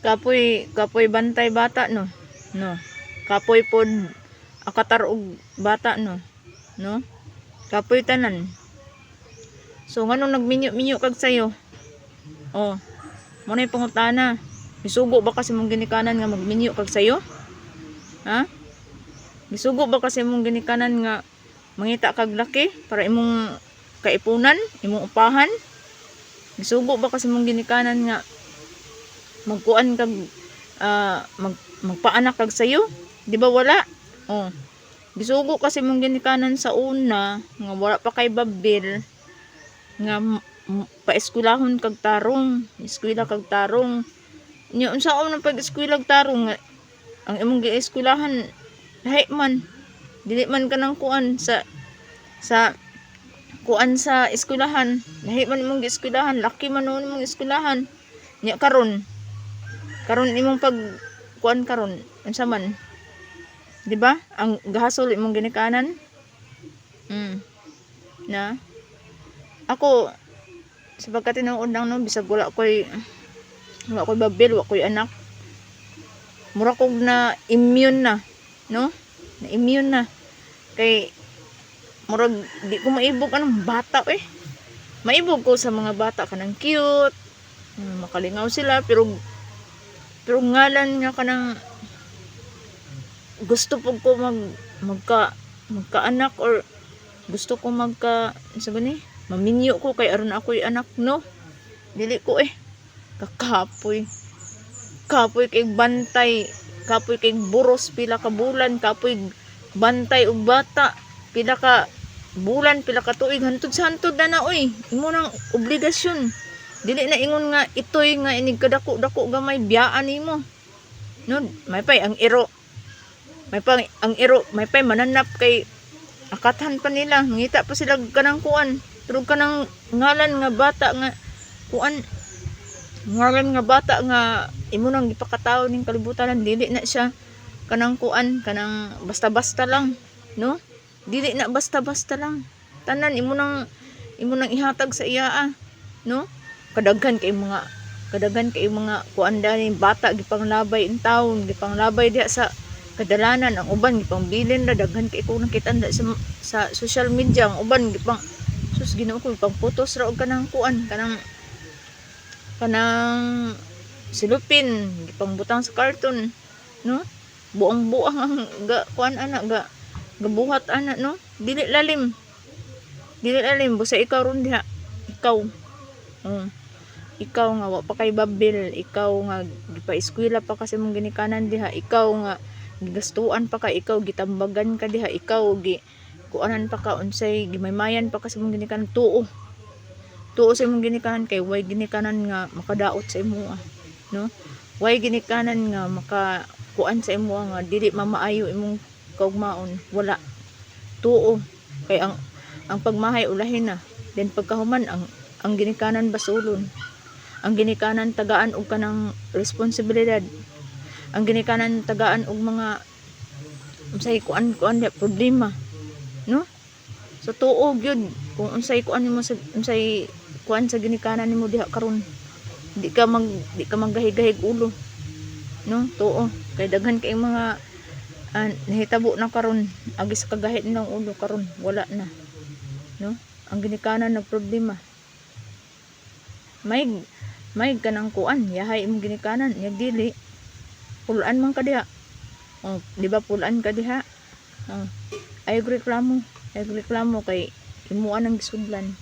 Kapoy bantay bata no. No. Kapoy pod akatar og bata no. No? Kapoy tanan. So nganong nagminyo-minyo kag sayo? Oh. Mo na pangutana. Misugo ba kasi mong ginikanan nga magminyo kag sayo? Ha? Misugo ba kasi mong ginikanan nga mangita kag laki para imong kaipunan, imong upahan? Misugo ba kasi mong ginikanan nga magkuan kag magpaanak kag sayo? Di ba wala? Oh. Gisugo kasi mong ginikanan sa una nga wala pa kay babil nga paeskwelahon kag tarong, eskwela kag tarong. Nya unsaon nang pag-eskwela kag tarong nga ang imong gieskwelahan lahi man. Dili man kanang kuan sa kuan sa eskwelahan. Lahi man imong gieskwelahan, laki man imong eskwelahan. Nya karon imong pag kuan karon unsa man? Di ba? Ang gahasol imong ginikanan. Na ako sa pagkatinuod lang no, bisag wala ko'y babil, wala ko'y anak. Mura kog na immune na, no? Na immune na. Kay murag di ko maibog anong bata eh. Maibog ko sa mga bata kanang cute. Makalingaw sila pero ngalan nga kanang gusto po ko magka-anak or gusto ko sabi ni maminyo ko kay aron ako'y anak no. Dili ko eh. Kakapoy kay bantay, kapoy kay buros pila ka bulan, kapoy bantay og bata pila ka bulan, pila ka tuig hantod sa hantod na oy. Imo nang obligasyon. Dili na ingon nga itoy nga inig kadako-dako gamay biyaan nimo. No, may pay ang iro. May pay mananap kay akathan pa nila, ngita pa sila kanang kuan. Turog kanang ngalan nga bata nga kuan. Ngalan nga bata nga imo nang gipakataw ning kalibutan, dili na siya kanang kuan, kanang basta-basta lang, no? Dili na basta-basta lang. Tanan imo nang ihatag sa iya, no? Kadaghan kay mga kuan dani bata gipanglabay in taon, gipanglabay diha sa kadalanan. Ang uban gipangbilin ra, daghan kay ko nakita sa social media. Ang uban sus Ginoo ko pang photos ra og kanang kuan, kanang silupin gipangbutang sa karton, no? Buang-buang ang kuan ana gabuhat ana, no? Dili lalim busa ikaw ron diha. Ikaw nga wa pa kay babil, ikaw nga gipa-eskwela pa kasi mong ginikanan diha, ikaw nga gigastuan pa ka, ikaw gitambagan ka diha, ikaw kuanan pa ka unsay gimaymayan pa kasi mong ginikanan. Tuo sa imong ginikanan kay way ginikanan nga makadaot sa imo, no? Way ginikanan nga makakuan sa imo nga dili mamaayo imong kaugmaon. Wala. Tuo kay ang pagmahay ulahin na, then pagkahuman ang ginikanan basulon. Ang ginikanan tagaan og kanang responsibilidad. Ang ginikanan tagaan og mga unsay kuan diha problema, no? So tuo gyud kung unsay kuan nimo sa unsay kuan sa ginikanan nimo diha karon. Di ka maggahig-gahig ulo, no? Tuo kay daghan kay mga nahitabo na karon agi sa kagahit nilang ulo karon wala na, no? Ang ginikanan nagproblema. May kanang kuan yahay imong ginikanan, nya dili pulaan man ka diha. Oh, di ba pulaan ka diha? Oh. Ay reklamo kay imuan ang gisudlan.